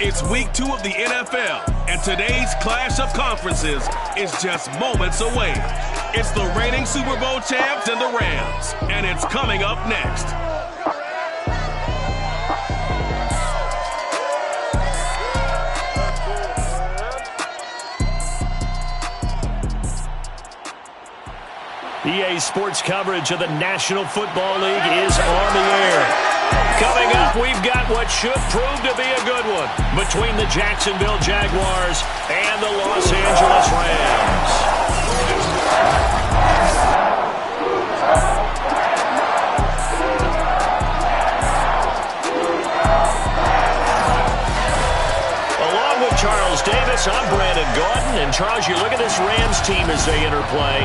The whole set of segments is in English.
It's week 2 of the NFL, and today's clash of conferences is just moments away. It's the reigning Super Bowl champs and the Rams, and it's coming up next. EA Sports coverage of the National Football League is on the air. Coming up, we've got what should prove to be a good one between the Jacksonville Jaguars and the Los Angeles Rams. Along with Charles Davis, I'm Brandon Gordon. And Charles, you look at this Rams team as they interplay.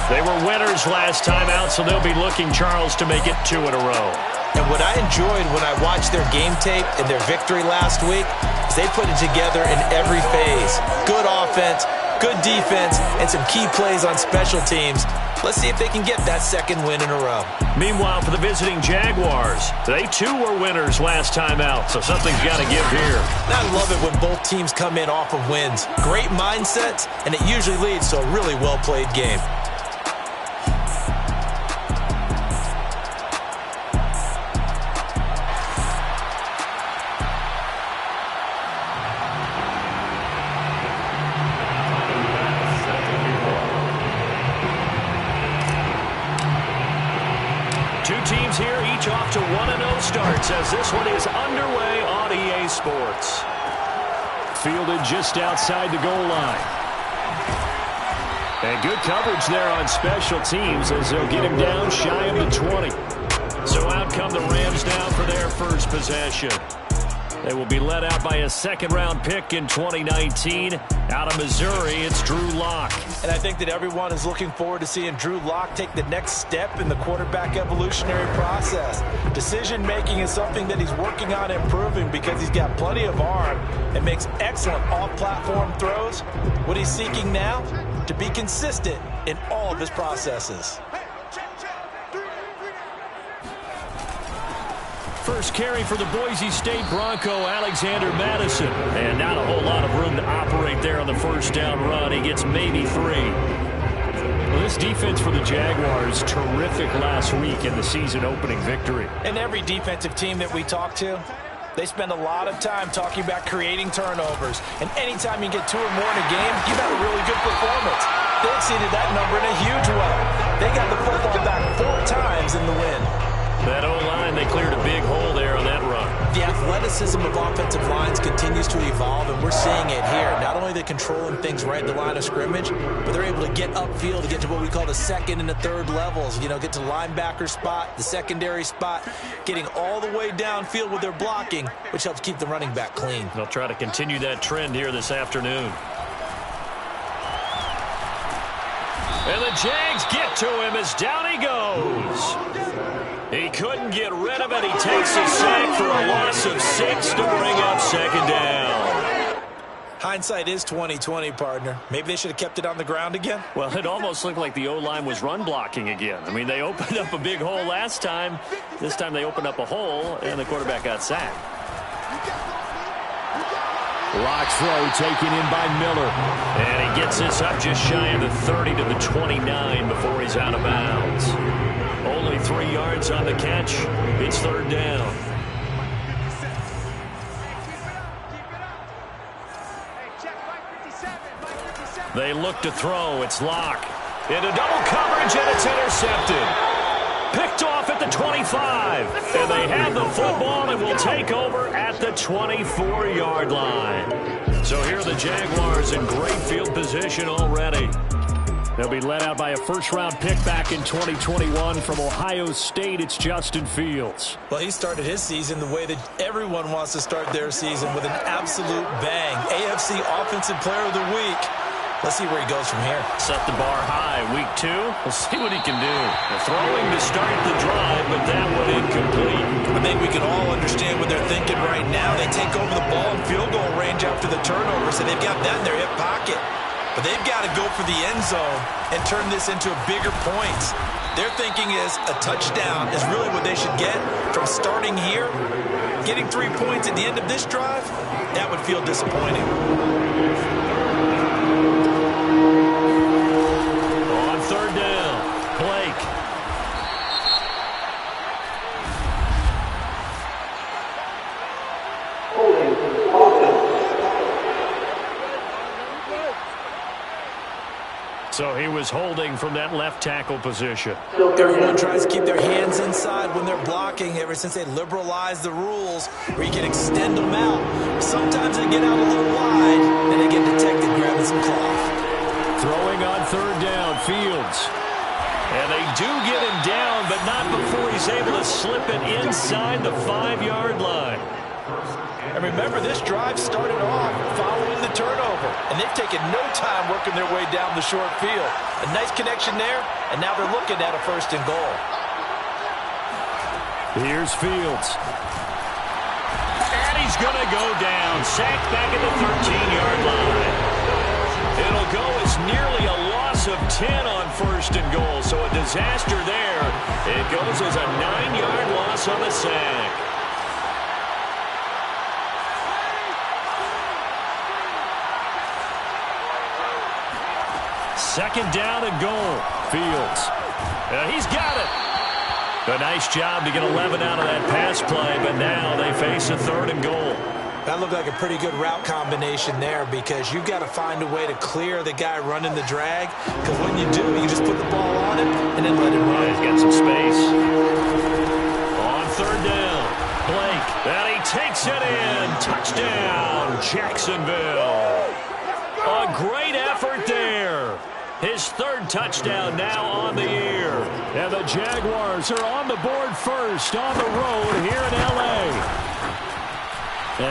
They were winners last time out, so they'll be looking, Charles, to make it 2 in a row. And what I enjoyed when I watched their game tape and their victory last week is they put it together in every phase. Good offense, good defense, and some key plays on special teams. Let's see if they can get that second win in a row. Meanwhile, for the visiting Jaguars, they too were winners last time out, so something's got to give here. I love it when both teams come in off of wins. Great mindsets, and it usually leads to a really well-played game. Off to 1-0 starts as this one is underway on EA Sports. Fielded just outside the goal line. And good coverage there on special teams as they'll get him down shy of the 20. So out come the Rams now for their first possession. They will be led out by a second-round pick in 2019. Out of Missouri, it's Drew Lock. And I think that everyone is looking forward to seeing Drew Lock take the next step in the quarterback evolutionary process. Decision-making is something that he's working on improving because he's got plenty of arm and makes excellent off-platform throws. What he's seeking now? To be consistent in all of his processes. First carry for the Boise State Bronco, Alexander Madison. And not a whole lot of room to operate there on the first down run. He gets maybe 3. Well, this defense for the Jaguars, terrific last week in the season-opening victory. And every defensive team that we talk to, they spend a lot of time talking about creating turnovers. And anytime you get 2 or more in a game, you've had a really good performance. They exceeded that number in a huge way. They got the football back 4 times in the win. That O-line, they cleared a big hole there on that run. The athleticism of offensive lines continues to evolve, and we're seeing it here. Not only are they controlling things right at the line of scrimmage, but they're able to get upfield to get to what we call the second and the third levels. You know, get to the linebacker spot, the secondary spot, getting all the way downfield with their blocking, which helps keep the running back clean. They'll try to continue that trend here this afternoon. And the Jags get to him as down he goes. He couldn't get rid of it. He takes a sack for a loss of 6 to bring up second down. Hindsight is 20/20, partner. Maybe they should have kept it on the ground again. Well, it almost looked like the O-line was run blocking again. I mean, they opened up a big hole last time. This time they opened up a hole, and the quarterback got sacked. Lock throw taken in by Miller. And he gets this up just shy of the 30 to the 29 before he's out of bounds. Only 3 yards on the catch. It's third down. They look to throw. It's Lock. Into double coverage, and it's intercepted. Picked off at the 25. And they have the football and will take over at the 24-yard line. So here are the Jaguars in great field position already. They'll be led out by a first-round pick back in 2021 from Ohio State. It's Justin Fields. Well, he started his season the way that everyone wants to start their season, with an absolute bang. AFC Offensive Player of the Week. Let's see where he goes from here. Set the bar high. Week 2, we'll see what he can do. The throwing to start the drive, but that one incomplete. I think we can all understand what they're thinking right now. They take over the ball in field goal range after the turnover, so they've got that in their hip pocket. But they've got to go for the end zone and turn this into a bigger points. Their thinking is a touchdown is really what they should get from starting here getting 3 points at the end of this drive, that would feel disappointing. On third down, Blake. So he was holding from that left tackle position. Everyone tries to keep their hands inside when they're blocking ever since they liberalized the rules where you can extend them out. Sometimes they get out a little wide and they get detected grabbing some cloth. Throwing on third down, Fields. And they do get him down, but not before he's able to slip it inside the 5-yard line. And remember, this drive started off following the turnover, and they've taken no time working their way down the short field. A nice connection there, and now they're looking at a 1st and goal. Here's Fields. And he's going to go down. Sacked back at the 13-yard line. It'll go as nearly a loss of 10 on 1st and goal, so a disaster there. It goes as a 9-yard loss on the sack. Second down and goal. Fields. He's got it. A nice job to get 11 out of that pass play, but now they face a 3rd and goal. That looked like a pretty good route combination there because you've got to find a way to clear the guy running the drag, because when you do, you just put the ball on him and then let him run. He's got some space. On third down, Blake. And he takes it in. Touchdown, Jacksonville. A great effort there. His 3rd touchdown now on the year. And the Jaguars are on the board first on the road here in L.A.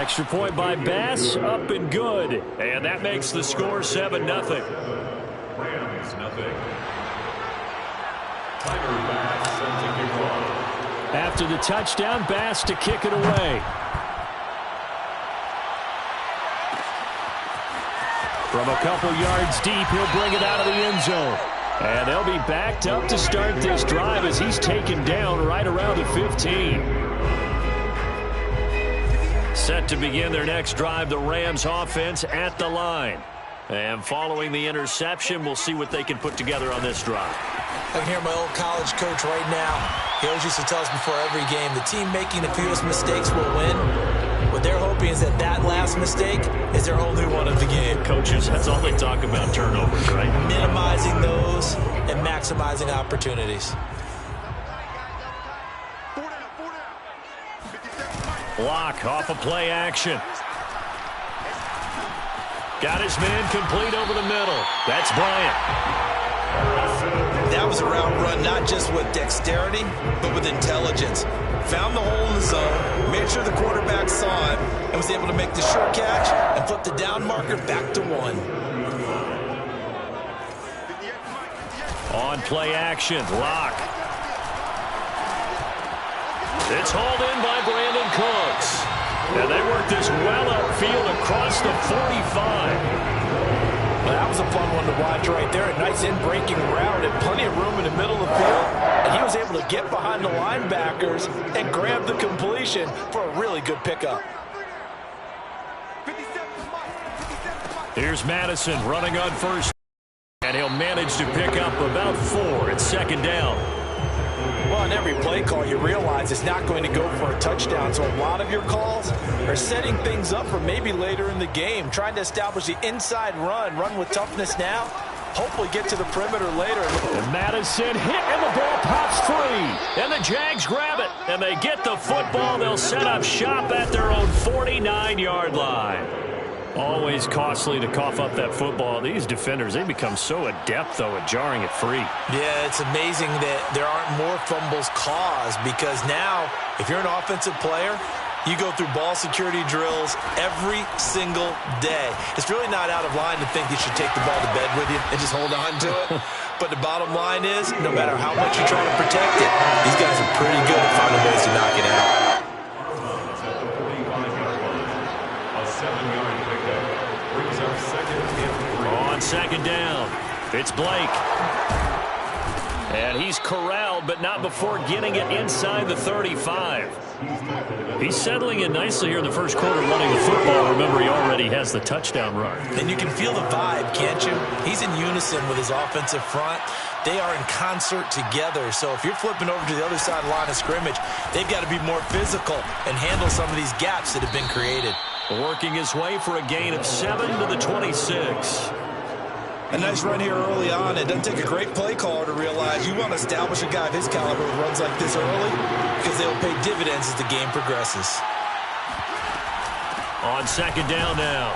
Extra point by Bass, up and good. And that makes the score 7-0. After the touchdown, Bass to kick it away. From a couple yards deep, he'll bring it out of the end zone. And they'll be backed up to start this drive as he's taken down right around the 15. Set to begin their next drive, the Rams offense at the line. And following the interception, we'll see what they can put together on this drive. I can hear my old college coach right now. He always used to tell us before every game, the team making the fewest mistakes will win. What they're hoping is that that last mistake is their only one of the game. Coaches, that's all they talk about, turnovers, right? Minimizing those and maximizing opportunities. Block off of play action. Got his man complete over the middle. That's Bryant. That was a route run not just with dexterity, but with intelligence. Found the hole in the zone, made sure the quarterback saw it, and was able to make the sure catch and flip the down marker back to 1. On play action, Lock. It's hauled in by Brandon Cooks. And they work this well upfield across the 45. Well, that was a fun one to watch right there. A nice in-breaking route and plenty of room in the middle of the field. And he was able to get behind the linebackers and grab the completion for a really good pickup. Here's Madison running on first. And he'll manage to pick up about 4 at second down. Well, on every play call, you realize it's not going to go for a touchdown. So a lot of your calls are setting things up for maybe later in the game, trying to establish the inside run with toughness now, hopefully get to the perimeter later. And Madison hit, and the ball pops free. And the Jags grab it, and they get the football. They'll set up shop at their own 49-yard line. Always costly to cough up that football. These defenders, they become so adept, though, at jarring it free. Yeah, it's amazing that there aren't more fumbles caused, because now, if you're an offensive player, you go through ball security drills every single day. It's really not out of line to think you should take the ball to bed with you and just hold on to it. But the bottom line is, no matter how much you try to protect it, these guys are pretty good at finding ways to knock it out. On second down, it's Blake. And he's corralled, but not before getting it inside the 35. He's settling in nicely here in the first quarter running the football. Remember, he already has the touchdown run. And you can feel the vibe, can't you? He's in unison with his offensive front. They are in concert together. So if you're flipping over to the other side of the line of scrimmage, they've got to be more physical and handle some of these gaps that have been created. Working his way for a gain of 7 to the 26. A nice run here early on. It doesn't take a great play caller to realize you want to establish a guy of his caliber who runs like this early because they'll pay dividends as the game progresses. On second down now,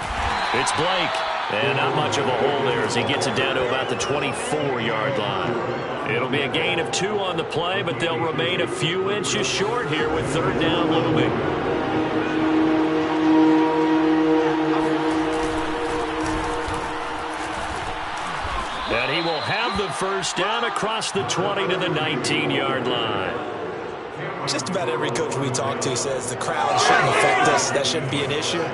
it's Blake. And not much of a hole there as he gets it down to about the 24-yard line. It'll be a gain of 2 on the play, but they'll remain a few inches short here with third down looming. And he will have the first down across the 20 to the 19-yard line. Just about every coach we talk to says the crowd shouldn't affect us. That shouldn't be an issue.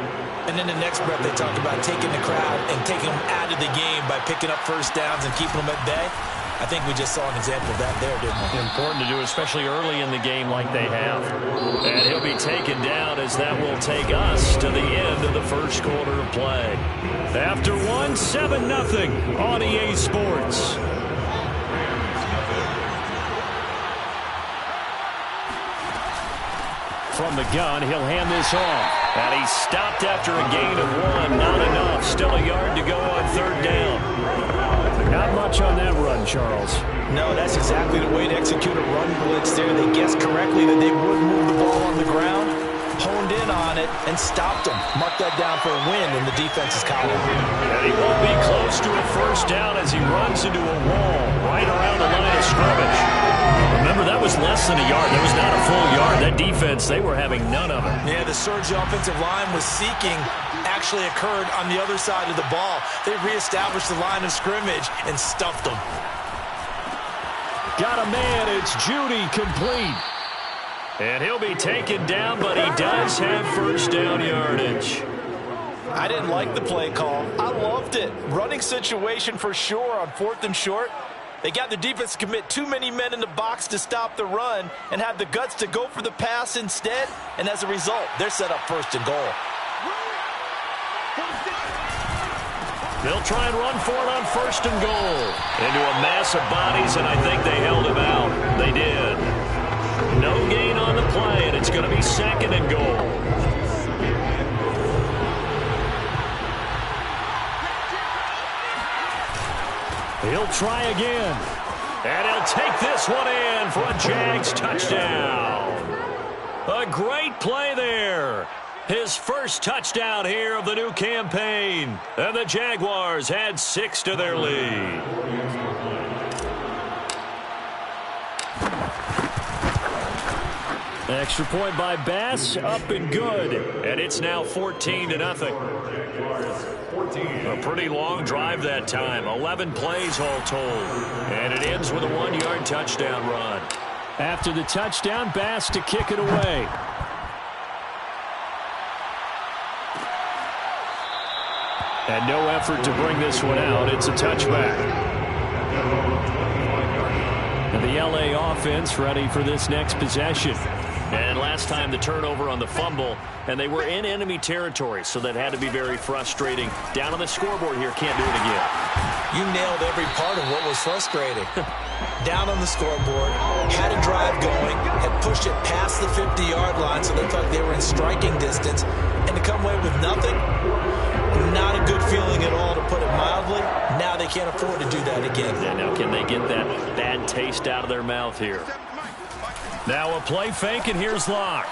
And in the next breath, they talk about taking the crowd and taking them out of the game by picking up first downs and keeping them at bay. I think we just saw an example of that there, didn't we? Important to do, especially early in the game like they have. And he'll be taken down as that will take us to the end of the first quarter of play. After 7-0 on EA Sports. From the gun, he'll hand this off. And he's stopped after a gain of 1. Not enough. Still a yard to go on third down. Not much on that run, Charles. No, that's exactly the way to execute a run blitz there. They guessed correctly that they would move the ball on the ground, honed in on it, and stopped them. Mark that down for a win in the defense's column. And he won't be close to a first down as he runs into a wall right around the line of scrimmage. Remember, that was less than a yard. That was not a full yard. That defense, they were having none of it. Yeah, the surge the offensive line was seeking actually occurred on the other side of the ball. They reestablished the line of scrimmage and stuffed them. Got a man. It's Judy complete. And he'll be taken down, but he does have first down yardage. I didn't like the play call. I loved it. Running situation for sure on 4th and short. They got the defense to commit too many men in the box to stop the run and have the guts to go for the pass instead. And as a result, they're set up 1st and goal. They'll try and run for it on 1st and goal. Into a mass of bodies, and I think they held him out. They did. No gain on the play, and it's going to be 2nd and goal. He'll try again. And he'll take this one in for a Jags touchdown. A great play there. His first touchdown here of the new campaign. And the Jaguars add 6 to their lead. Extra point by Bass, up and good. And it's now 14-0. A pretty long drive that time. 11 plays all told. And it ends with a 1-yard touchdown run. After the touchdown, Bass to kick it away. And no effort to bring this one out. It's a touchback. And the LA offense ready for this next possession. And last time the turnover on the fumble, and they were in enemy territory, so that had to be very frustrating. Down on the scoreboard here, can't do it again. You nailed every part of what was frustrating. Down on the scoreboard, had a drive going, had pushed it past the 50-yard line, so they thought they were in striking distance, and to come away with nothing, not a good feeling at all, to put it mildly. Now they can't afford to do that again. Yeah, now can they get that bad taste out of their mouth here? Now a play fake, and here's Locke.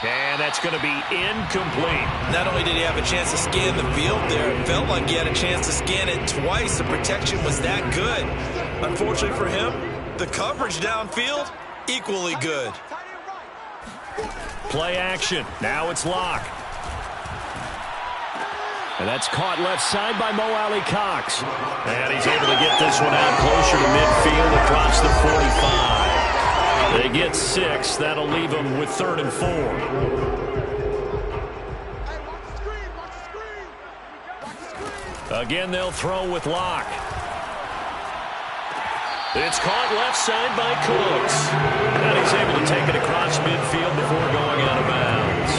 And that's going to be incomplete. Not only did he have a chance to scan the field there, it felt like he had a chance to scan it twice. The protection was that good. Unfortunately for him, the coverage downfield, equally good. Play action. Now it's Locke. And that's caught left side by Mo Alley Cox. And he's able to get this one out closer to midfield across the 45. They get 6. That'll leave them with 3rd and 4. A Again, they'll throw with Locke. It's caught left side by Cooks. And he's able to take it across midfield before going out of bounds.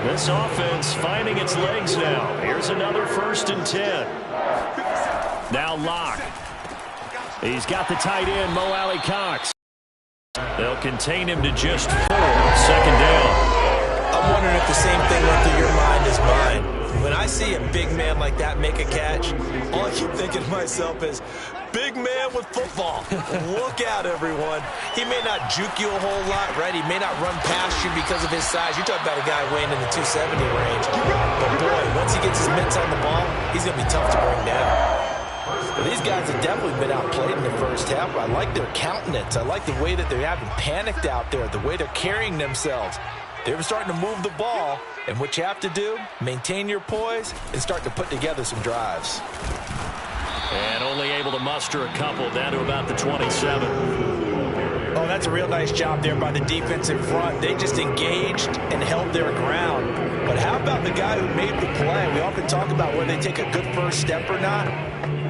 This offense finding its legs now. Here's another 1st and 10. Now Locke. He's got the tight end, Mo Alley Cox. They'll contain him to just 4. 2nd down. I'm wondering if the same thing went through your mind as mine. When I see a big man like that make a catch, all I keep thinking to myself is, big man with football. Look out, everyone. He may not juke you a whole lot, right? He may not run past you because of his size. You're talking about a guy weighing in the 270 range. But, boy, once he gets his mitts on the ball, he's going to be tough to bring down. Well, these guys have definitely been outplayed in the first half. I like their countenance. I like the way that they haven't panicked out there, the way they're carrying themselves. They're starting to move the ball, and what you have to do, maintain your poise and start to put together some drives. And only able to muster a couple down to about the 27. Oh, that's a real nice job there by the defense in front. They just engaged and held their ground. But how about the guy who made the play? We often talk about whether they take a good first step or not.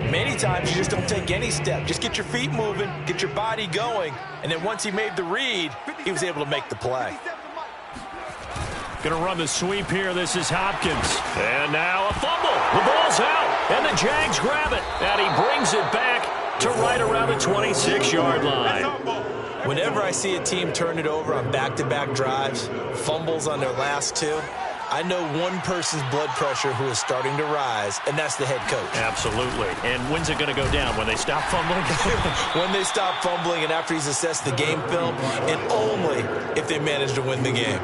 Many times you just don't take any step. Just get your feet moving, get your body going, and then once he made the read, he was able to make the play. Going to run the sweep here. This is Hopkins. And now a fumble. The ball's out. And the Jags grab it. And he brings it back to right around the 26-yard line. Whenever I see a team turn it over on back-to-back drives, fumbles on their last 2, I know one person's blood pressure who is starting to rise, and that's the head coach. Absolutely. And when's it going to go down? When they stop fumbling? When they stop fumbling and after he's assessed the game film, and only if they manage to win the game.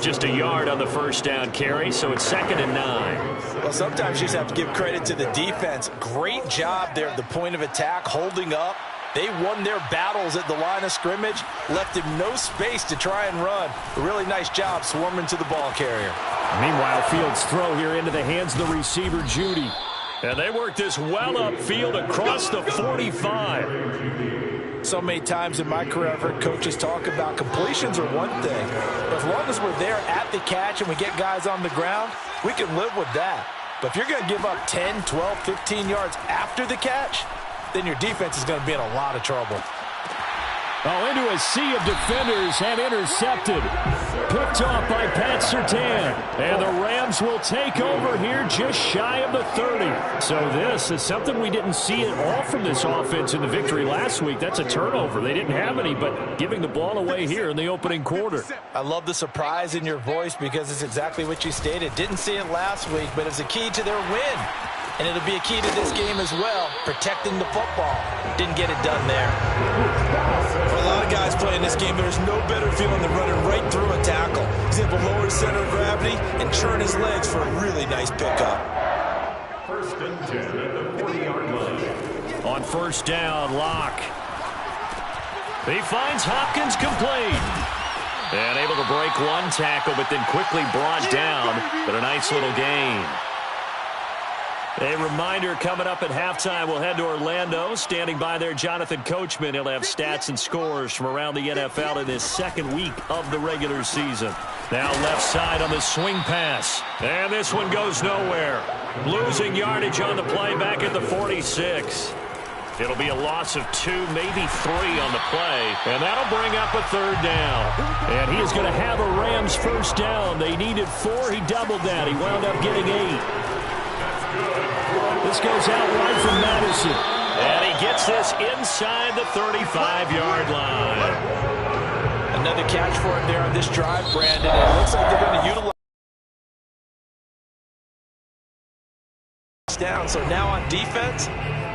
Just a yard on the first down carry, so it's 2nd and 9. Well, sometimes you just have to give credit to the defense. Great job there at the point of attack, holding up. They won their battles at the line of scrimmage, left him no space to try and run. A really nice job swarming to the ball carrier. Meanwhile, Fields' throw here into the hands of the receiver, Judy. And they work this well upfield across the 45. So many times in my career, I've heard coaches talk about completions are one thing. But as long as we're there at the catch and we get guys on the ground, we can live with that. But if you're going to give up 10, 12, 15 yards after the catch, then your defense is going to be in a lot of trouble. Oh, into a sea of defenders and intercepted. Picked off by Pat Surtain. And the Rams will take over here just shy of the 30. So this is something we didn't see at all from this offense in the victory last week. That's a turnover. They didn't have any, but giving the ball away here in the opening quarter. I love the surprise in your voice because it's exactly what you stated. Didn't see it last week, but it's a key to their win. And it'll be a key to this game as well, protecting the football. Didn't get it done there. For a lot of guys playing this game, there's no better feeling than running right through a tackle. He's able to lower his center of gravity and churn his legs for a really nice pickup. 1st and 10 at the 40-yard line. On 1st down, Locke. He finds Hopkins complete. And able to break one tackle, but then quickly brought down. But a nice little gain. A reminder coming up at halftime, we'll head to Orlando. Standing by there, Jonathan Coachman. He'll have stats and scores from around the NFL in this 2nd week of the regular season. Now left side on the swing pass. And this one goes nowhere. Losing yardage on the play back at the 46. It'll be a loss of 2, maybe 3 on the play. And that'll bring up a 3rd down. And he is going to have a Rams 1st down. They needed 4. He doubled that. He wound up getting 8. This goes out right from Madison. And he gets this inside the 35-yard line. Another catch for him there on this drive, Brandon. And it looks like they're going to utilize down. So now on defense,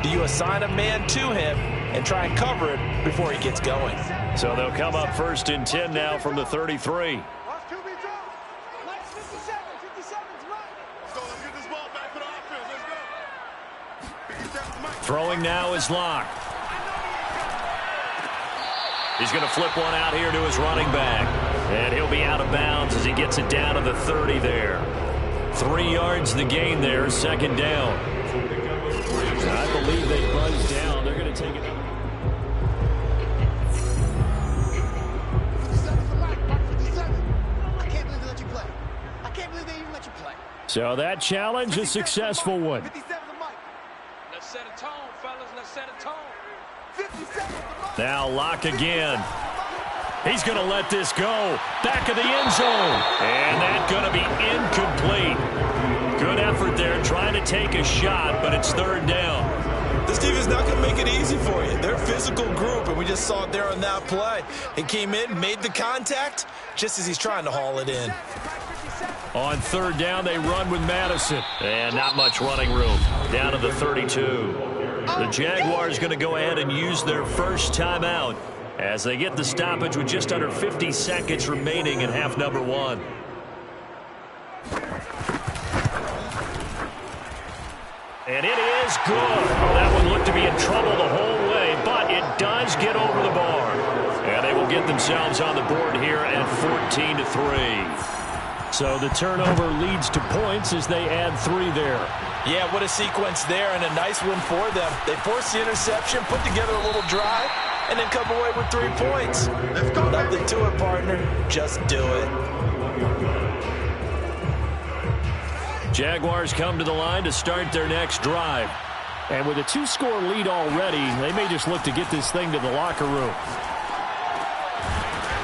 do you assign a man to him and try and cover it before he gets going? So they'll come up 1st and 10 now from the 33. Throwing now is Locke. He's going to flip one out here to his running back. And he'll be out of bounds as he gets it down to the 30 there. 3 yards the gain there, 2nd down. I believe they buzzed down. They're going to take it. I can't believe they let you play. I can't believe they even let you play. So that challenge, a successful one. 57 Now Locke again. He's going to let this go. Back of the end zone. And that's going to be incomplete. Good effort there trying to take a shot, but it's third down. This team is not going to make it easy for you. They're a physical group, and we just saw it there on that play. He came in, made the contact, just as he's trying to haul it in. On third down, they run with Madison. And not much running room. Down to the 32. The Jaguars going to go ahead and use their first timeout as they get the stoppage with just under 50 seconds remaining in half number one. And it is good. Oh, that one looked to be in trouble the whole way, but it does get over the bar. And they will get themselves on the board here at 14-3. So the turnover leads to points as they add 3 there. Yeah, what a sequence there, and a nice one for them. They force the interception, put together a little drive, and then come away with 3 points. Nothing to it, partner. Just do it. Jaguars come to the line to start their next drive. And with a 2-score lead already, they may just look to get this thing to the locker room.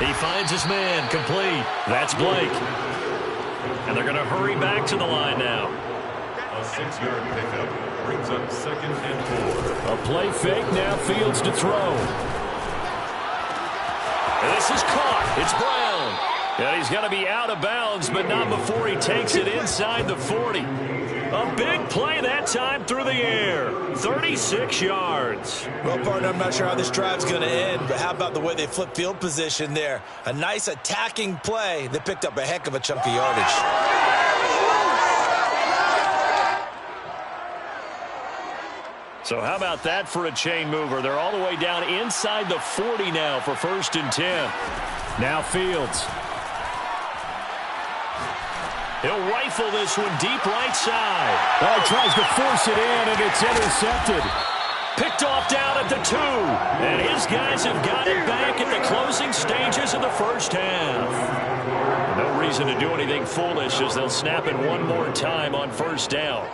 He finds his man, complete. That's Blake. And they're going to hurry back to the line now. A 6-yard pickup brings up 2nd and 4. A play fake, now Fields to throw. And this is caught. It's Brown. And he's going to be out of bounds, but not before he takes it inside the 40. A big play that time through the air. 36 yards. Well, partner, I'm not sure how this drive's going to end, but how about the way they flip field position there? A nice attacking play that picked up a heck of a chunk of yardage. So how about that for a chain mover? They're all the way down inside the 40 now for 1st and 10. Now Fields. He'll rifle this one deep right side. Oh, he tries to force it in, and it's intercepted. Picked off down at the 2. And his guys have got it back at the closing stages of the first half. No reason to do anything foolish as they'll snap it one more time on 1st down.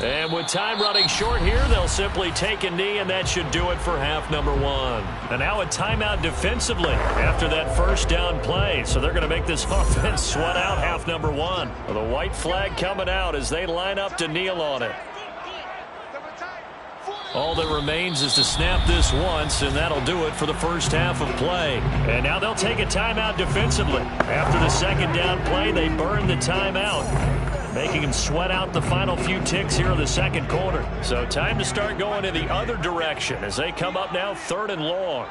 And with time running short here, they'll simply take a knee, and that should do it for half number one. And now a timeout defensively after that 1st down play. So they're going to make this offense sweat out half number one. The white flag coming out as they line up to kneel on it. All that remains is to snap this once, and that'll do it for the first half of play. And now they'll take a timeout defensively. After the 2nd down play, they burn the timeout, making him sweat out the final few ticks here in the 2nd quarter. So time to start going in the other direction as they come up now 3rd and long.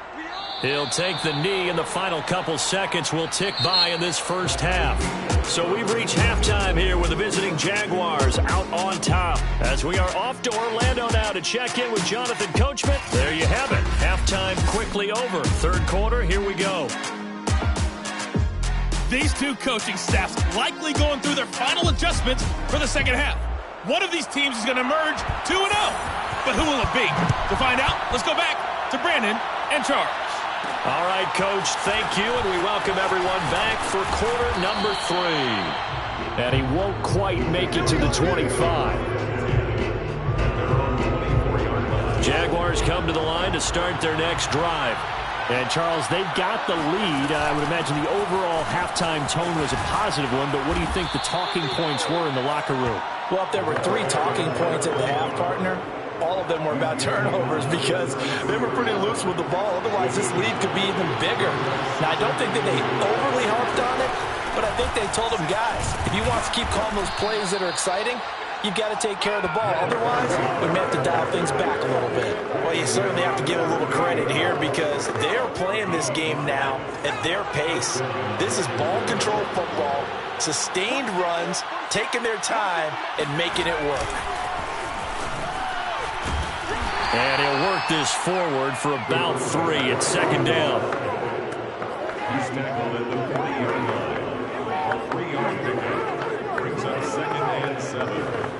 He'll take the knee, and the final couple seconds will tick by in this first half. So we've reached halftime here with the visiting Jaguars out on top. As we are off to Orlando now to check in with Jonathan Coachman. There you have it. Halftime quickly over. 3rd quarter, here we go. These two coaching staffs likely going through their final adjustments for the 2nd half. One of these teams is going to emerge 2-0. But who will it be? To find out, let's go back to Brandon and Charles. All right, Coach, thank you, and we welcome everyone back for quarter number 3. And he won't quite make it to the 25. Jaguars come to the line to start their next drive. And, Charles, they've got the lead. I would imagine the overall halftime tone was a positive one, but what do you think the talking points were in the locker room? Well, if there were 3 talking points at the half, partner, all of them were about turnovers because they were pretty loose with the ball. Otherwise, this lead could be even bigger. Now, I don't think that they overly harped on it, but I think they told them, guys, if you want to keep calling those plays that are exciting, you've got to take care of the ball. Otherwise, we may have to dial things back a little bit. Well, you certainly have to give a little credit here because they're playing this game now at their pace. This is ball control football, sustained runs, taking their time, and making it work. And he'll work this forward for about 3 at 2nd down. He's tackled at the 40-yard line. A 3-yard pickup brings up 2nd and 7.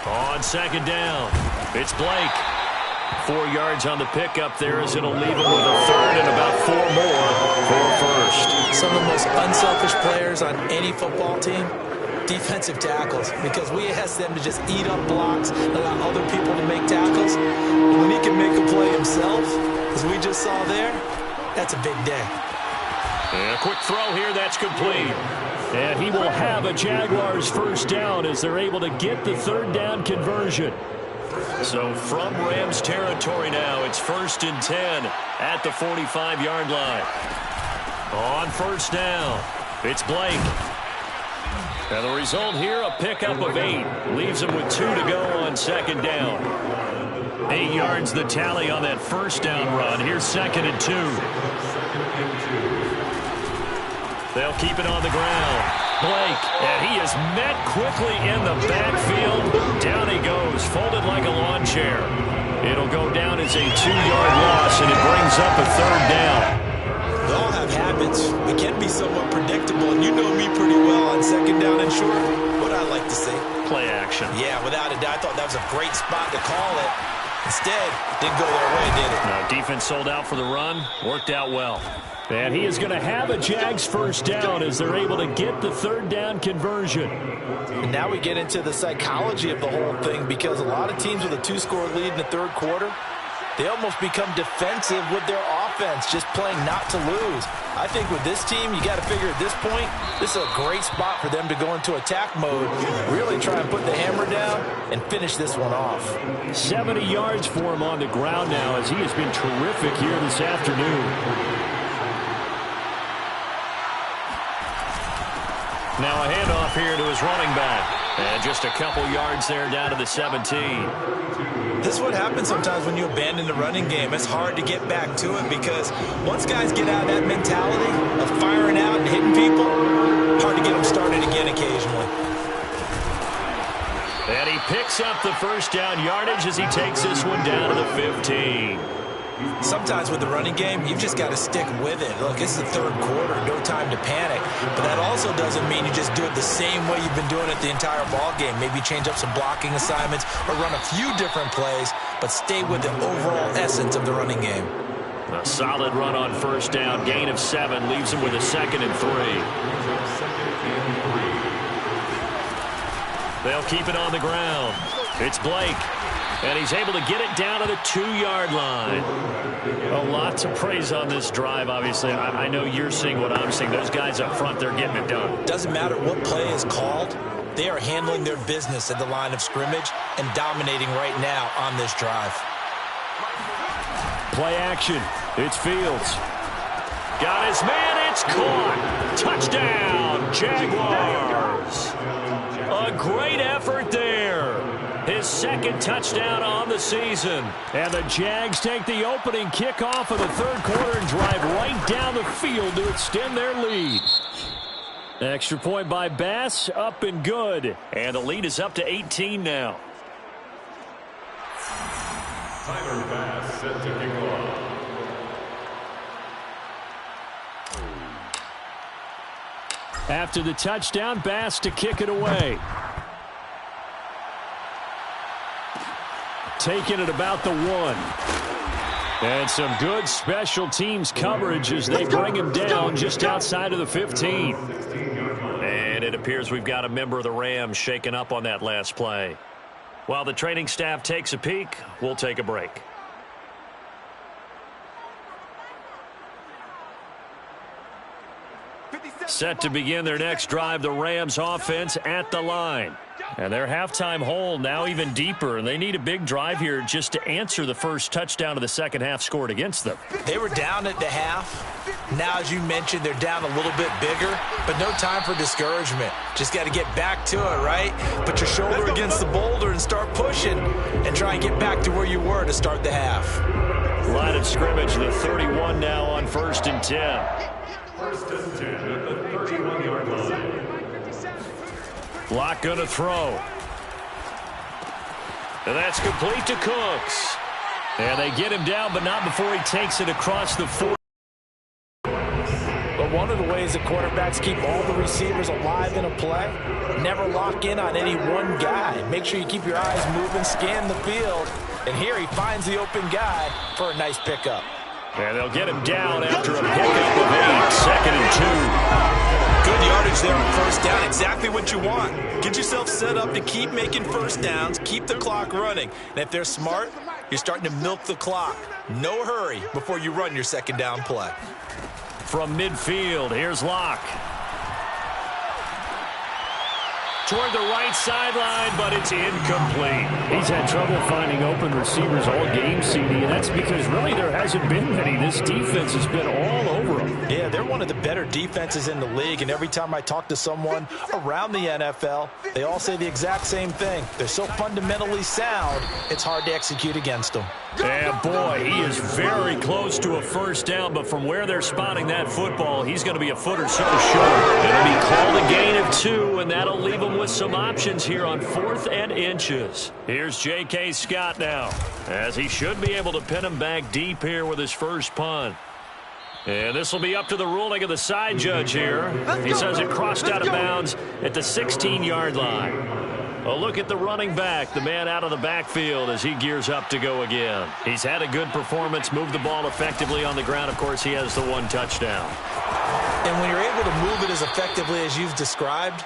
On 2nd down, it's Blake. 4 yards on the pickup there as it'll leave him with a third and about 4 more for first. Some of the most unselfish players on any football team, defensive tackles, because we ask them to just eat up blocks, allow other people to make tackles. And when he can make a play himself, as we just saw there, that's a big day. And a quick throw here, that's complete. And he will have a Jaguars first down as they're able to get the third down conversion. So from Rams territory now, it's 1st and 10 at the 45-yard line. On first down, it's Blake. And the result here, a pickup of 8. Leaves him with 2 to go on second down. 8 yards the tally on that first down run. Here's 2nd and 2. They'll keep it on the ground. Blake, and he is met quickly in the backfield. Down he goes, folded like a lawn chair. It'll go down as a 2-yard loss, and it brings up a third down. We all have habits. We can be somewhat predictable, and you know me pretty well on second down and short. What I like to see. Play action. Yeah, without a doubt. I thought that was a great spot to call it. Instead, didn't go their way, did it? No, defense sold out for the run. Worked out well. And he is going to have a Jags first down as they're able to get the third down conversion. And now we get into the psychology of the whole thing, because a lot of teams with a 2-score lead in the third quarter, they almost become defensive with their offense, just playing not to lose. I think with this team, you got to figure at this point, this is a great spot for them to go into attack mode, really try and put the hammer down and finish this one off. 70 yards for him on the ground now as he has been terrific here this afternoon. Now a handoff here to his running back. And just a couple yards there down to the 17. This is what happens sometimes when you abandon the running game. It's hard to get back to it, because once guys get out of that mentality of firing out and hitting people, hard to get them started again occasionally. And he picks up the first down yardage as he takes this one down to the 15. Sometimes with the running game, you've just got to stick with it. Look, it's the third quarter, no time to panic. But that also doesn't mean you just do it the same way you've been doing it the entire ball game. Maybe change up some blocking assignments or run a few different plays, but stay with the overall essence of the running game. A solid run on first down, gain of 7, leaves him with a 2nd and 3. They'll keep it on the ground. It's Blake. And he's able to get it down to the 2-yard line. A lot to praise on this drive, obviously. I know you're seeing what I'm seeing. Those guys up front, they're getting it done. Doesn't matter what play is called. They are handling their business at the line of scrimmage and dominating right now on this drive. Play action. It's Fields. Got his man. It's caught. Touchdown, Jaguars. A great effort there. His 2nd touchdown on the season. And the Jags take the opening kickoff of the third quarter and drive right down the field to extend their lead. Extra point by Bass, up and good. And the lead is up to 18 now. Tyler Bass set to kick off. After the touchdown, Bass to kick it away. Taking it about the 1. And some good special teams coverage as they bring him down just outside of the 15. And it appears we've got a member of the Rams shaken up on that last play. While the training staff takes a peek, we'll take a break. Set to begin their next drive, the Rams offense at the line. And their halftime hole now even deeper, and they need a big drive here just to answer the first touchdown of the second half scored against them. They were down at the half. Now, as you mentioned, they're down a little bit bigger, but no time for discouragement. Just got to get back to it, right? Put your shoulder against the boulder and start pushing and try and get back to where you were to start the half. Line of scrimmage, the 31 now on 1st and 10. 1st and 10 at the 31-yard line. Block gonna throw. And that's complete to Cooks. And they get him down, but not before he takes it across the 40. Well, one of the ways that quarterbacks keep all the receivers alive in a play, never lock in on any one guy. Make sure you keep your eyes moving, scan the field, and here he finds the open guy for a nice pickup. And they'll get him down after a pickup of 8, 2nd and 2. Good yardage there on first down, exactly what you want. Get yourself set up to keep making first downs, keep the clock running. And if they're smart, you're starting to milk the clock. No hurry before you run your second down play. From midfield, here's Locke. Toward the right sideline, but it's incomplete. He's had trouble finding open receivers all game, CD, and that's because really there hasn't been many. This defense has been all over them. Yeah, they're one of the better defenses in the league, and every time I talk to someone around the NFL, they all say the exact same thing. They're so fundamentally sound, it's hard to execute against them. And boy, he is very close to a first down, but from where they're spotting that football, he's going to be a foot or so short. It'll be called a gain of 2, and that'll leave him with some options here on 4th and inches. Here's J.K. Scott now, as he should be able to pin him back deep here with his first punt. And this will be up to the ruling of the side judge here. He says it crossed out of bounds at the 16-yard line. A look at the running back, the man out of the backfield as he gears up to go again. He's had a good performance, moved the ball effectively on the ground. Of course, he has the 1 touchdown. And when you're able to move it as effectively as you've described,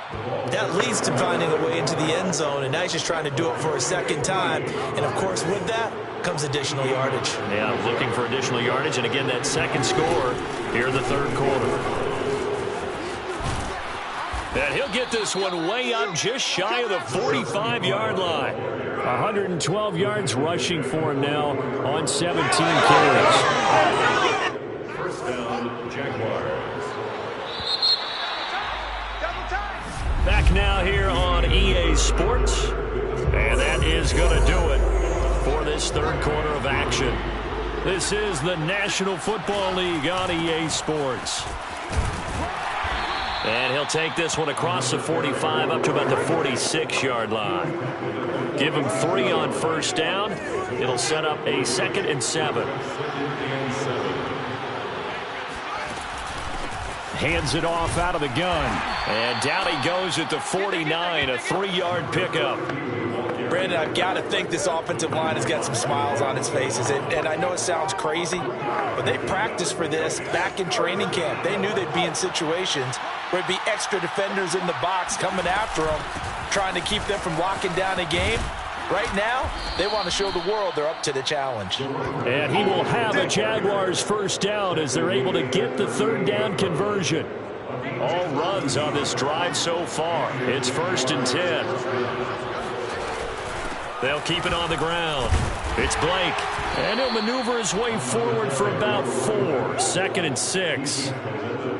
that leads to finding a way into the end zone, and now he's just trying to do it for a second time. And, of course, with that comes additional yardage. Yeah, looking for additional yardage, and again, that second score here in the third quarter. And he'll get this one way up just shy of the 45-yard line. 112 yards rushing for him now on 17 carries. First down, Jaguars. Back now here on EA Sports. And that is going to do it for this third quarter of action. This is the National Football League on EA Sports. And he'll take this one across the 45 up to about the 46-yard line. Give him 3 on first down. It'll set up a 2nd and 7. Hands it off out of the gun. And down he goes at the 49, a 3-yard pickup. Brandon, I've got to think this offensive line has got some smiles on its faces. And I know it sounds crazy, but they practiced for this back in training camp. They knew they'd be in situations where there'd be extra defenders in the box coming after them, trying to keep them from locking down a game. Right now, they want to show the world they're up to the challenge. And he will have a Jaguars first down as they're able to get the third down conversion. All runs on this drive so far. It's 1st and 10. They'll keep it on the ground. It's Blake. And he'll maneuver his way forward for about 4. 2nd and 6.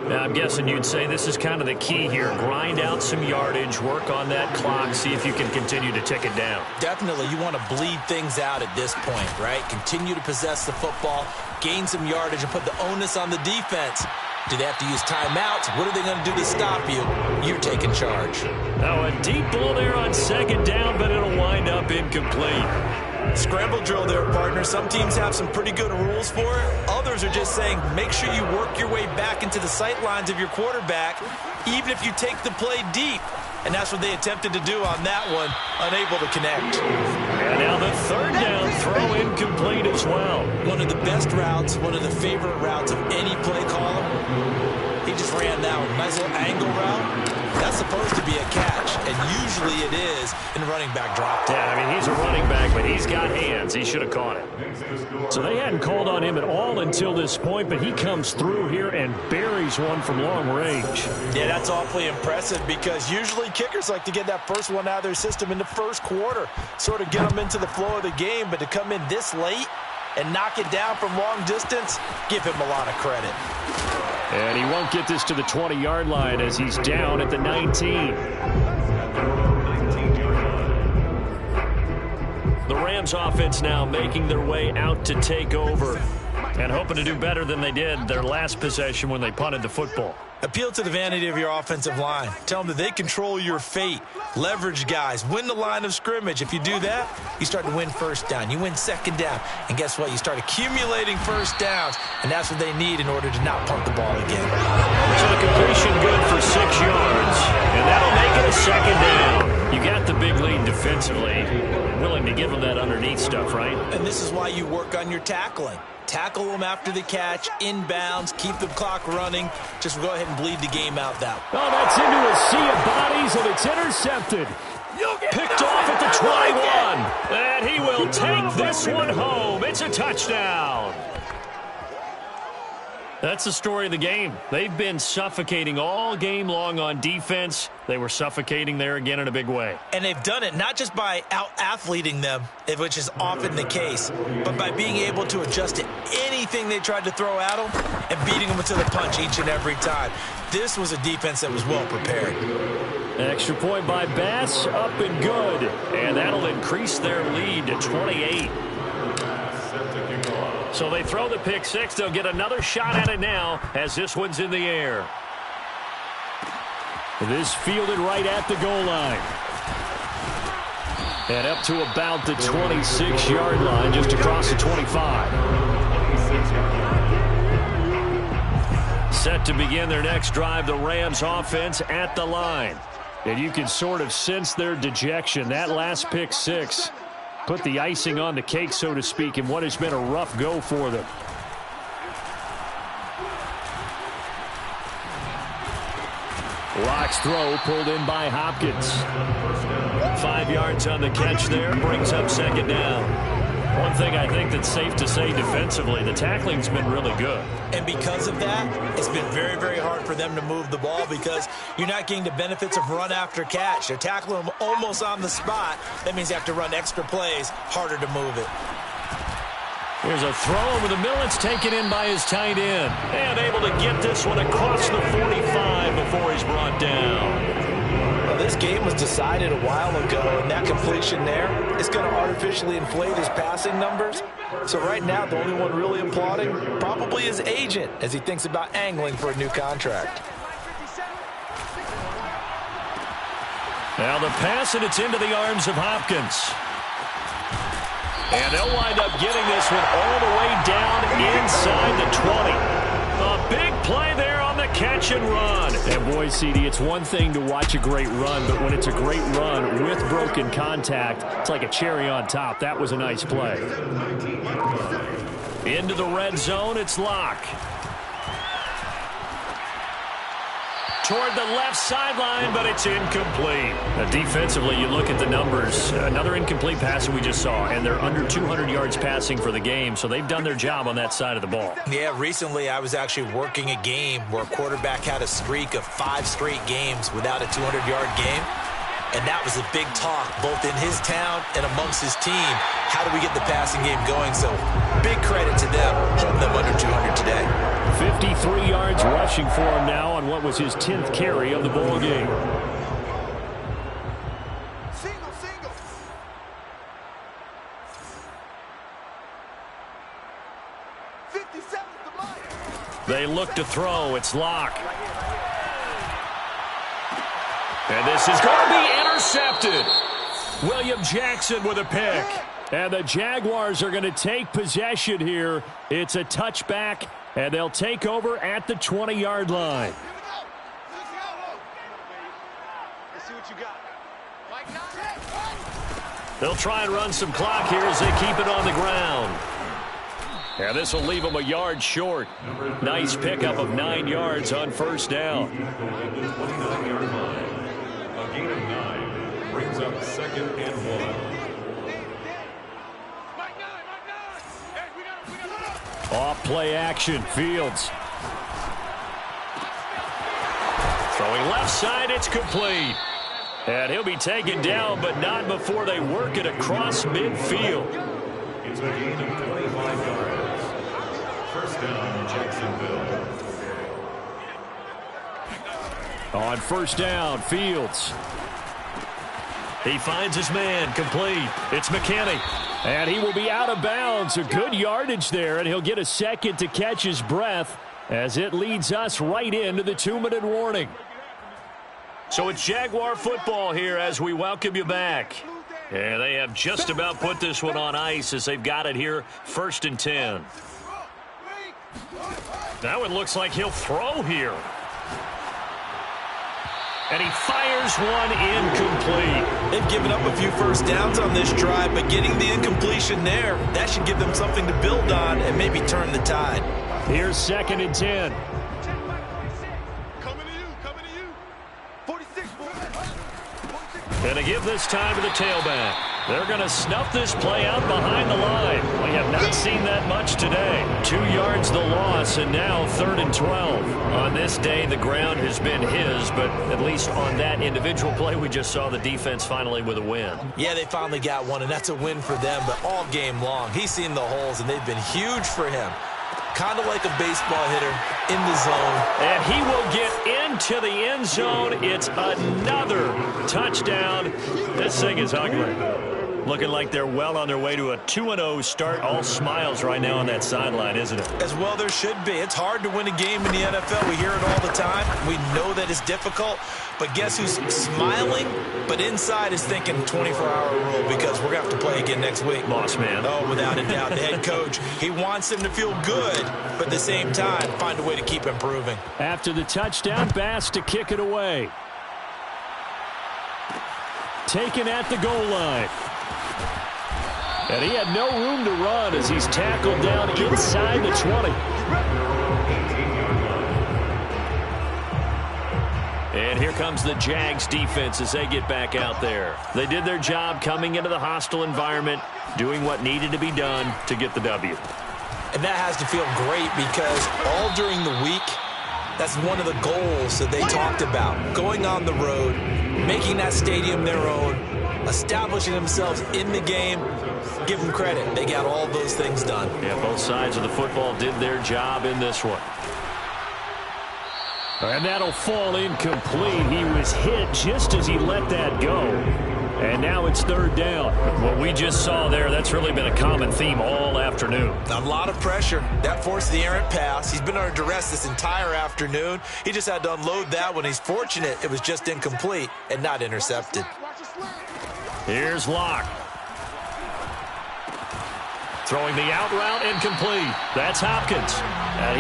Now, I'm guessing you'd say this is kind of the key here. Grind out some yardage, work on that clock, see if you can continue to tick it down. Definitely, you want to bleed things out at this point, right? Continue to possess the football, gain some yardage, and put the onus on the defense. Do they have to use timeouts? What are they going to do to stop you? You're taking charge. Now, a deep ball there on 2nd down, but it'll wind up incomplete. Scramble drill there, partner. Some teams have some pretty good rules for it. Others are just saying make sure you work your way back into the sight lines of your quarterback, even if you take the play deep. And that's what they attempted to do on that one, unable to connect. And now the 3rd down throw incomplete as well. One of the best routes, one of the favorite routes of any play caller. He just ran that one. Nice little angle route. That's supposed to be a catch, and usually it is in running back drop. Yeah, I mean, he's a running back, but he's got hands. He should have caught it. So they hadn't called on him at all until this point, but he comes through here and buries one from long range. Yeah, that's awfully impressive because usually kickers like to get that first one out of their system in the first quarter, sort of get them into the flow of the game, but to come in this late and knock it down from long distance, give him a lot of credit. And he won't get this to the 20-yard line as he's down at the 19. The Rams offense now making their way out to take over and hoping to do better than they did their last possession when they punted the football. Appeal to the vanity of your offensive line. Tell them that they control your fate. Leverage guys. Win the line of scrimmage. If you do that, you start to win first down. You win second down. And guess what? You start accumulating first downs. And that's what they need in order to not punt the ball again. So the completion good for 6 yards. And that'll make it a second down. You got the big lead defensively. Willing to give them that underneath stuff, right? And this is why you work on your tackling. Tackle them after the catch, inbounds, keep the clock running. Just go ahead and bleed the game out that way. Oh, that's into a sea of bodies, and it's intercepted. Picked off at the 21. And he will take this one home. It's a touchdown. That's the story of the game. They've been suffocating all game long on defense. They were suffocating there again in a big way. And they've done it not just by out-athleting them, which is often the case, but by being able to adjust to anything they tried to throw at them and beating them to the punch each and every time. This was a defense that was well prepared. An extra point by Bass, up and good. And that'll increase their lead to 28. So they throw the pick six. They'll get another shot at it now as this one's in the air. This fielded right at the goal line. And up to about the 26-yard line, just across the 25. Set to begin their next drive, the Rams offense at the line. And you can sort of sense their dejection. That last pick six put the icing on the cake, so to speak, in what has been a rough go for them. Lock's throw pulled in by Hopkins. 5 yards on the catch there, brings up second down. One thing I think that's safe to say defensively, the tackling's been really good. And because of that, it's been very, very hard for them to move the ball because you're not getting the benefits of run after catch. They're tackling them almost on the spot. That means you have to run extra plays, harder to move it. Here's a throw over the middle. It's taken in by his tight end. And able to get this one across the 45 before he's brought down. Well, this game was decided a while ago, and that completion there is going to artificially inflate his passing numbers. So right now, the only one really applauding probably his agent as he thinks about angling for a new contract. Now the pass, and it's into the arms of Hopkins. And they'll wind up getting this one all the way down inside the 20. A big play there on the catch and run. And boy, CD, it's one thing to watch a great run, but when it's a great run with broken contact, it's like a cherry on top. That was a nice play. Into the red zone, it's Lock. Toward the left sideline, but it's incomplete. Defensively, you look at the numbers. Another incomplete pass that we just saw, and they're under 200 yards passing for the game, so they've done their job on that side of the ball. Yeah, recently I was actually working a game where a quarterback had a streak of 5 straight games without a 200-yard game, and that was a big talk both in his town and amongst his team. How do we get the passing game going? So big credit to them, holding them under 200 today. 53 yards rushing for him now on what was his 10th carry of the ball game. Single. They look to throw. It's Lock. And this is going to be intercepted. William Jackson with a pick. And the Jaguars are going to take possession here. It's a touchback, and they'll take over at the 20-yard line. Let's see what you got. They'll try and run some clock here as they keep it on the ground. And this will leave them a yard short. Nice pickup of 9 yards on first down. A gain of 9 brings up 2nd and 1. Off play action, Fields. Throwing left side, it's complete. And he'll be taken down, but not before they work it across midfield. It's a gain of 25 yards. First down, Jacksonville. On first down, Fields. He finds his man, complete. It's McKinney. And he will be out of bounds. A good yardage there, and he'll get a second to catch his breath as it leads us right into the 2-minute warning. So it's Jaguar football here as we welcome you back. And they have just about put this one on ice as they've got it here, 1st and 10. Now it looks like he'll throw here. And he fires one incomplete. They've given up a few first downs on this drive, but getting the incompletion there, that should give them something to build on and maybe turn the tide. Here's 2nd and 10. And to give this time to the tailback. They're going to snuff this play out behind the line. We have not seen that much today. 2 yards the loss, and now 3rd and 12. On this day, the ground has been his, but at least on that individual play, we just saw the defense finally with a win. Yeah, they finally got one, and that's a win for them, but all game long, he's seen the holes, and they've been huge for him. Kind of like a baseball hitter in the zone. And he will get into the end zone. It's another touchdown. This thing is ugly. Looking like they're well on their way to a 2-0 start. All smiles right now on that sideline, isn't it? As well there should be. It's hard to win a game in the NFL. We hear it all the time. We know that it's difficult. But guess who's smiling, but inside is thinking 24-hour rule because we're going to have to play again next week. Lost man. Oh, without a doubt. The head coach, he wants them to feel good, but at the same time, find a way to keep improving. After the touchdown, Bass to kick it away. Taken at the goal line. And he had no room to run as he's tackled down inside the 20. And here comes the Jags defense as they get back out there. They did their job coming into the hostile environment, doing what needed to be done to get the W. And that has to feel great because all during the week, that's one of the goals that they talked about. Going on the road, making that stadium their own, establishing themselves in the game. Give them credit. They got all those things done. Yeah, both sides of the football did their job in this one. And that'll fall incomplete. He was hit just as he let that go. And now it's 3rd down. What we just saw there, that's really been a common theme all afternoon. A lot of pressure. That forced the errant pass. He's been under duress this entire afternoon. He just had to unload that one. He's fortunate it was just incomplete and not intercepted. Here's Locke. Throwing the out route incomplete. That's Hopkins.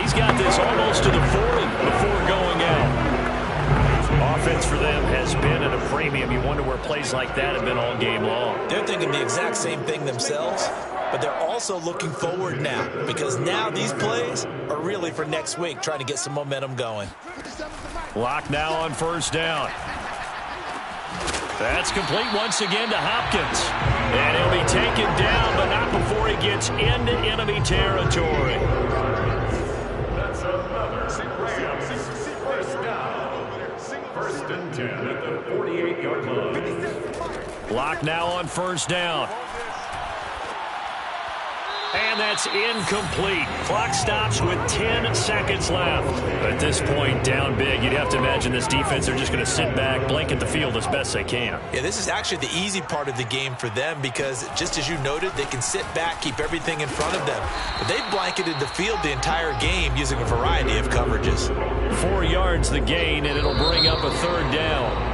He's got this almost to the 40 before going out. Offense for them has been at a premium. You wonder where plays like that have been all game long. They're thinking the exact same thing themselves, but they're also looking forward now because now these plays are really for next week, trying to get some momentum going. Locke now on 1st down. That's complete once again to Hopkins. And he'll be taken down, but not before he gets into enemy territory. That's another first down. 1st and 10 at the 48-yard line. Locke now on 1st down. And that's incomplete. Clock stops with 10 seconds left. At this point, down big, you'd have to imagine this defense, they're just going to sit back, blanket the field as best they can. Yeah, this is actually the easy part of the game for them because, just as you noted, they can sit back, keep everything in front of them. But they've blanketed the field the entire game using a variety of coverages. 4 yards the gain, and it'll bring up a 3rd down.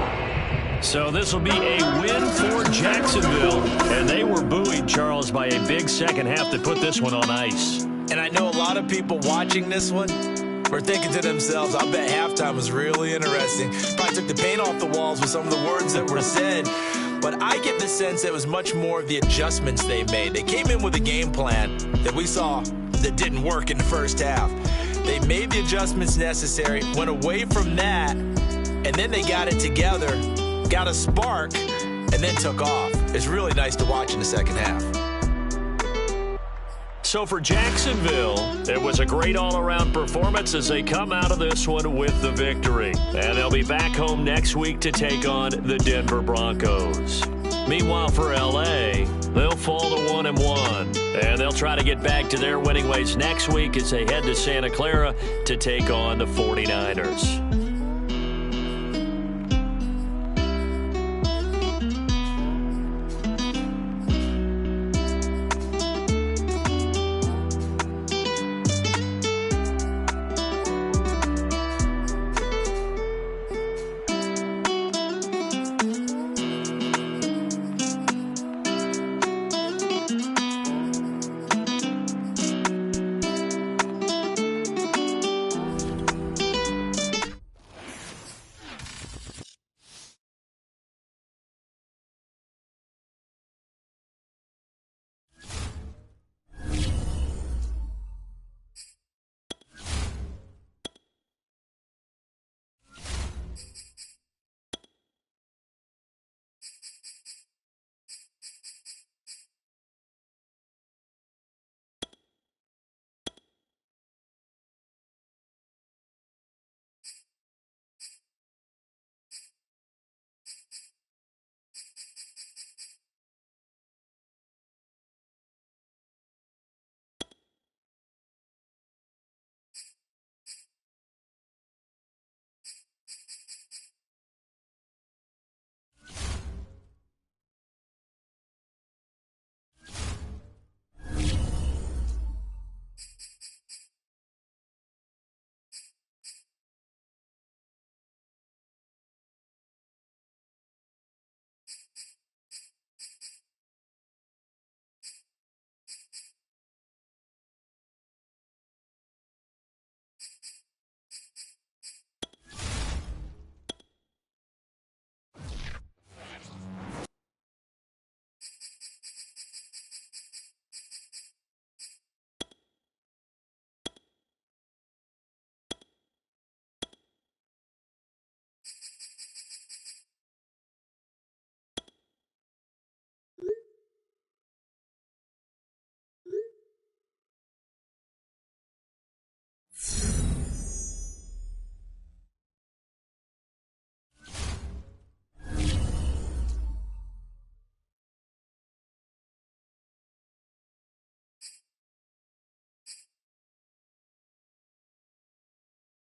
So this will be a win for Jacksonville. And they were buoyed, Charles, by a big second half that put this one on ice. And I know a lot of people watching this one were thinking to themselves, I bet halftime was really interesting. Probably took the paint off the walls with some of the words that were said. But I get the sense that it was much more of the adjustments they made. They came in with a game plan that we saw that didn't work in the first half. They made the adjustments necessary, went away from that, and then they got it together, got a spark, and then took off. It's really nice to watch in the second half. So for Jacksonville, it was a great all-around performance as they come out of this one with the victory. And they'll be back home next week to take on the Denver Broncos. Meanwhile, for L.A., they'll fall to 1-1. And they'll try to get back to their winning ways next week as they head to Santa Clara to take on the 49ers.